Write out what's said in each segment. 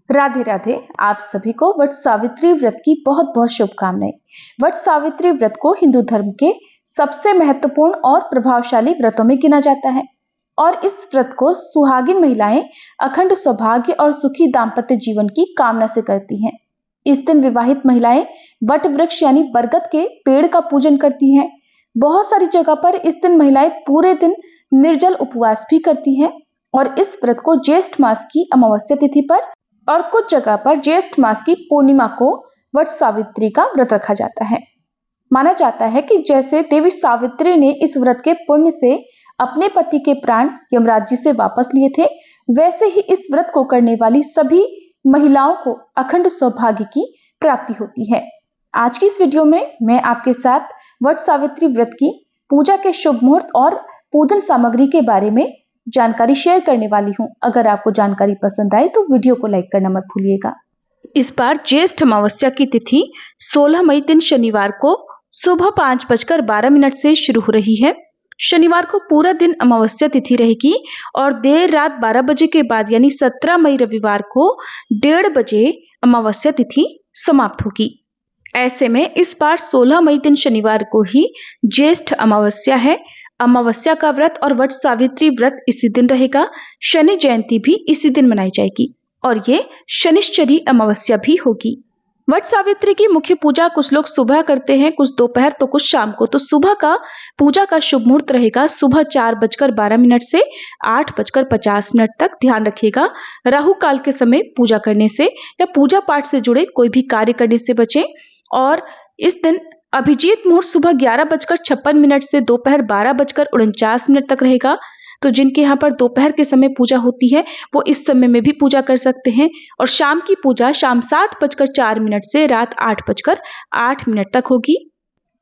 राधे राधे। आप सभी को वट सावित्री व्रत की बहुत बहुत शुभकामनाएं। वट सावित्री व्रत को हिंदू धर्म के सबसे महत्वपूर्ण और प्रभावशाली व्रतों में गिना जाता है और इस व्रत को सुहागिन महिलाएं अखंड सौभाग्य और सुखी दाम्पत्य जीवन की कामना से करती हैं। इस दिन विवाहित महिलाएं वट वृक्ष यानी बरगद के पेड़ का पूजन करती हैं। बहुत सारी जगह पर इस दिन महिलाएं पूरे दिन निर्जल उपवास भी करती हैं और इस व्रत को ज्येष्ठ मास की अमावस्या तिथि पर और कुछ जगह पर ज्येष्ठ मास की पूर्णिमा को वट सावित्री का व्रत रखा जाता है। माना जाता है कि जैसे देवी सावित्री ने इस व्रत के पुण्य से अपने पति के प्राण यमराज जी से वापस लिए थे, वैसे ही इस व्रत को करने वाली सभी महिलाओं को अखंड सौभाग्य की प्राप्ति होती है। आज की इस वीडियो में मैं आपके साथ वट सावित्री व्रत की पूजा के शुभ मुहूर्त और पूजन सामग्री के बारे में जानकारी शेयर करने वाली हूं। अगर आपको जानकारी पसंद आए तो वीडियो को लाइक करना मत भूलिएगा। इस बार ज्येष्ठ अमावस्या की तिथि 16 मई दिन शनिवार को सुबह 5:12 से शुरू हो रही है। शनिवार को पूरा दिन अमावस्या तिथि रहेगी और देर रात 12 बजे के बाद यानी 17 मई रविवार को 1:30 बजे अमावस्या तिथि समाप्त होगी। ऐसे में इस बार 16 मई दिन शनिवार को ही ज्येष्ठ अमावस्या है। अमावस्या का व्रत और वट सावित्री व्रत इसी दिन रहेगा। शनि जयंती भी इसी दिन मनाई जाएगी और ये शनिश्चरी अमावस्या भी होगी। वट सावित्री की मुख्य पूजा कुछ लोग सुबह करते हैं, कुछ दोपहर तो कुछ शाम को। तो सुबह का पूजा का शुभ मुहूर्त रहेगा सुबह 4:12 से 8:50 तक। ध्यान रखिएगा, राहु काल के समय पूजा करने से या पूजा पाठ से जुड़े कोई भी कार्य करने से बचें। और इस दिन अभिजीत मुहूर्त सुबह 11:56 से दोपहर 12:49 तक रहेगा। तो जिनके यहाँ पर दोपहर के समय पूजा होती है वो इस समय में भी पूजा कर सकते हैं। और शाम की पूजा शाम 7:04 से रात 8:08 तक होगी।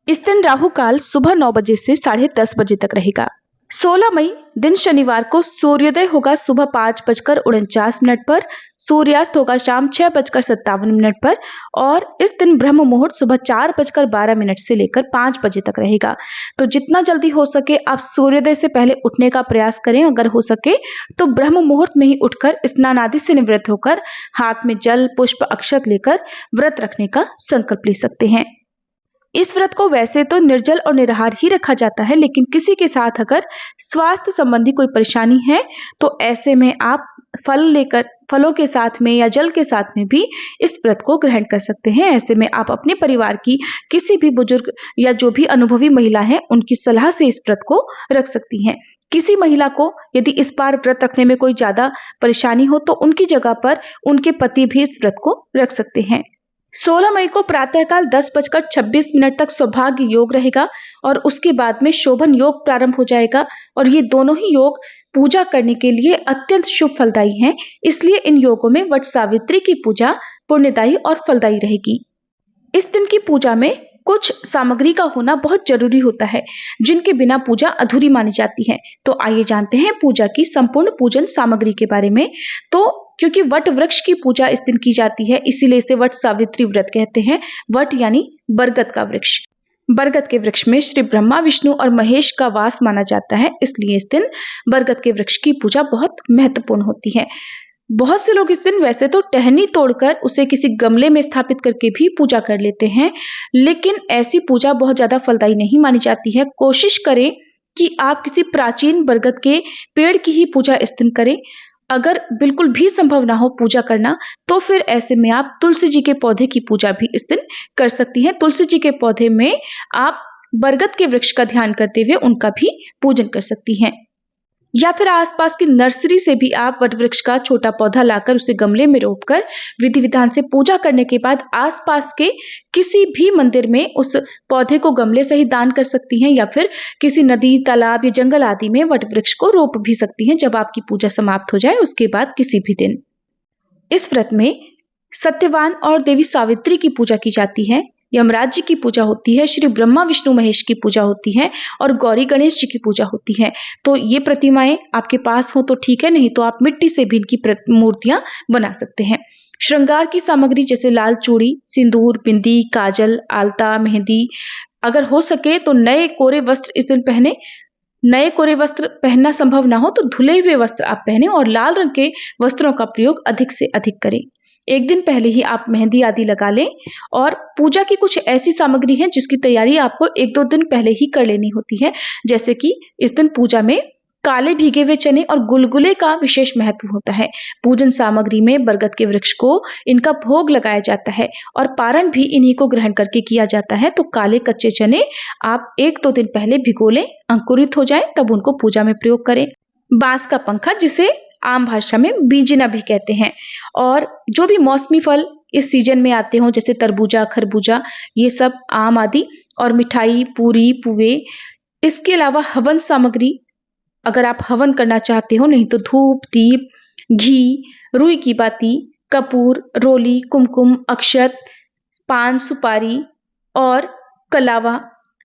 इस दिन राहु काल सुबह 9 बजे से 10:30 बजे तक रहेगा। 16 मई दिन शनिवार को सूर्योदय होगा सुबह 5:49 पर, सूर्यास्त होगा शाम 6:57 पर और इस दिन ब्रह्म मुहूर्त सुबह 4:12 से लेकर 5 बजे तक रहेगा। तो जितना जल्दी हो सके आप सूर्योदय से पहले उठने का प्रयास करें। अगर हो सके तो ब्रह्म मुहूर्त में ही उठकर स्नान आदि से निवृत्त होकर हाथ में जल पुष्प अक्षत लेकर व्रत रखने का संकल्प ले सकते हैं। इस व्रत को वैसे तो निर्जल और निराहार ही रखा जाता है, लेकिन किसी के साथ अगर स्वास्थ्य संबंधी कोई परेशानी है तो ऐसे में आप फलों के साथ में या जल के साथ में भी इस व्रत को ग्रहण कर सकते हैं। ऐसे में आप अपने परिवार की किसी भी बुजुर्ग या जो भी अनुभवी महिला है उनकी सलाह से इस व्रत को रख सकती हैं। किसी महिला को यदि इस बार व्रत रखने में कोई ज्यादा परेशानी हो तो उनकी जगह पर उनके पति भी इस व्रत को रख सकते हैं। 16 मई को प्रातःकाल 10:26 तक सौभाग्य योग रहेगा और उसके बाद में शोभन योग प्रारंभ हो जाएगा और ये दोनों ही योग पूजा करने के लिए अत्यंत शुभ फलदायी हैं। इसलिए इन योगों में वट सावित्री की पूजा पुण्यदायी और फलदायी रहेगी। इस दिन की पूजा में कुछ सामग्री का होना बहुत जरूरी होता है, जिनके बिना पूजा अधूरी मानी जाती है। तो आइए जानते हैं पूजा की संपूर्ण पूजन सामग्री के बारे में। तो क्योंकि वट वृक्ष की पूजा इस दिन की जाती है, इसीलिए इसे वट सावित्री व्रत कहते हैं। वट यानी बरगद का वृक्ष। बरगद के वृक्ष में श्री ब्रह्मा विष्णु और महेश का वास माना जाता है, इसलिए इस दिन बरगद के वृक्ष की पूजा बहुत महत्वपूर्ण होती है। बहुत से लोग इस दिन वैसे तो टहनी तोड़कर उसे किसी गमले में स्थापित करके भी पूजा कर लेते हैं, लेकिन ऐसी पूजा बहुत ज्यादा फलदायी नहीं मानी जाती है। कोशिश करें कि आप किसी प्राचीन बरगद के पेड़ की ही पूजा इस दिन करें। अगर बिल्कुल भी संभव ना हो पूजा करना तो फिर ऐसे में आप तुलसी जी के पौधे की पूजा भी इस दिन कर सकती हैं। तुलसी जी के पौधे में आप बरगद के वृक्ष का ध्यान करते हुए उनका भी पूजन कर सकती हैं। या फिर आसपास की नर्सरी से भी आप वट वृक्ष का छोटा पौधा लाकर उसे गमले में रोपकर विधि विधान से पूजा करने के बाद आसपास के किसी भी मंदिर में उस पौधे को गमले से ही दान कर सकती हैं या फिर किसी नदी तालाब या जंगल आदि में वट वृक्ष को रोप भी सकती हैं जब आपकी पूजा समाप्त हो जाए उसके बाद किसी भी दिन। इस व्रत में सत्यवान और देवी सावित्री की पूजा की जाती है, यमराज जी की पूजा होती है, श्री ब्रह्मा विष्णु महेश की पूजा होती है और गौरी गणेश जी की पूजा होती है। तो ये प्रतिमाएं आपके पास हो तो ठीक है, नहीं तो आप मिट्टी से भी इनकी मूर्तियां बना सकते हैं। श्रृंगार की सामग्री जैसे लाल चूड़ी, सिंदूर, बिंदी, काजल, आलता, मेहंदी, अगर हो सके तो नए कोरे वस्त्र इस दिन पहने। नए कोरे वस्त्र पहनना संभव ना हो तो धुले हुए वस्त्र आप पहने और लाल रंग के वस्त्रों का प्रयोग अधिक से अधिक करें। एक दिन पहले ही आप मेहंदी आदि लगा लें। और पूजा की कुछ ऐसी सामग्री है जिसकी तैयारी आपको 1-2 दिन पहले ही कर लेनी होती है। जैसे कि इस दिन पूजा में काले भीगे हुए चने और गुलगुले का विशेष महत्व होता है। पूजन सामग्री में बरगद के वृक्ष को इनका भोग लगाया जाता है और पारण भी इन्हीं को ग्रहण करके किया जाता है। तो काले कच्चे चने आप 1-2 दिन पहले भिगो लें, अंकुरित हो जाए तब उनको पूजा में प्रयोग करें। बांस का पंखा, जिसे आम भाषा में बीजना भी कहते हैं, और जो भी मौसमी फल इस सीजन में आते हों जैसे तरबूजा, खरबूजा, ये सब आम आदि, और मिठाई, पूरी, पुए। इसके अलावा हवन सामग्री, अगर आप हवन करना चाहते हो, नहीं तो धूप, दीप, घी, रुई की बाती, कपूर, रोली, कुमकुम, अक्षत, पान, सुपारी और कलावा।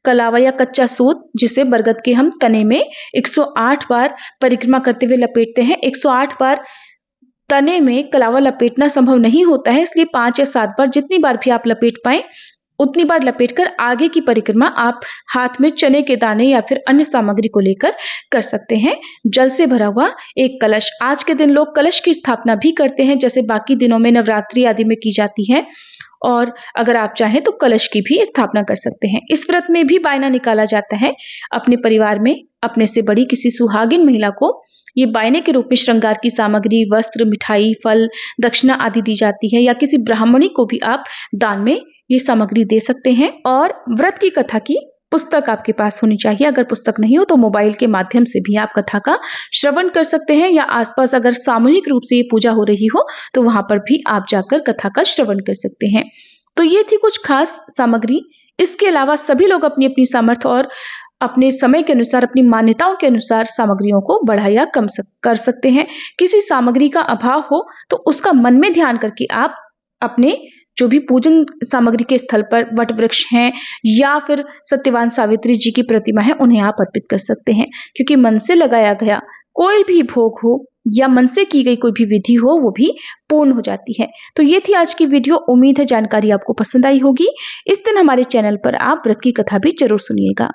कलावा या कच्चा सूत, जिसे बरगद के हम तने में 108 बार परिक्रमा करते हुए लपेटते हैं। 108 बार तने में कलावा लपेटना संभव नहीं होता है, इसलिए 5 या 7 बार, जितनी बार भी आप लपेट पाए उतनी बार लपेटकर आगे की परिक्रमा आप हाथ में चने के दाने या फिर अन्य सामग्री को लेकर कर सकते हैं। जल से भरा हुआ एक कलश, आज के दिन लोग कलश की स्थापना भी करते हैं जैसे बाकी दिनों में नवरात्रि आदि में की जाती है, और अगर आप चाहें तो कलश की भी स्थापना कर सकते हैं। इस व्रत में भी बायना निकाला जाता है। अपने परिवार में अपने से बड़ी किसी सुहागिन महिला को ये बायने के रूप में श्रृंगार की सामग्री, वस्त्र, मिठाई, फल, दक्षिणा आदि दी जाती है, या किसी ब्राह्मणी को भी आप दान में ये सामग्री दे सकते हैं। और व्रत की कथा की पुस्तक आपके पास होनी चाहिए। अगर पुस्तक नहीं हो तो मोबाइल के माध्यम से भी आप कथा का श्रवण कर सकते हैं, या आसपास अगर सामूहिक रूप से ये पूजा हो रही हो तो वहां पर भी आप जाकर कथा का श्रवण कर सकते हैं। तो ये थी कुछ खास सामग्री। इसके अलावा सभी लोग अपनी अपनी सामर्थ्य और अपने समय के अनुसार, अपनी मान्यताओं के अनुसार सामग्रियों को बढ़ा या कम कर सकते हैं। किसी सामग्री का अभाव हो तो उसका मन में ध्यान करके आप अपने जो भी पूजन सामग्री के स्थल पर वट वृक्ष हैं या फिर सत्यवान सावित्री जी की प्रतिमा है, उन्हें आप अर्पित कर सकते हैं। क्योंकि मन से लगाया गया कोई भी भोग हो या मन से की गई कोई भी विधि हो, वो भी पूर्ण हो जाती है। तो ये थी आज की वीडियो। उम्मीद है जानकारी आपको पसंद आई होगी। इस दिन हमारे चैनल पर आप व्रत की कथा भी जरूर सुनिएगा।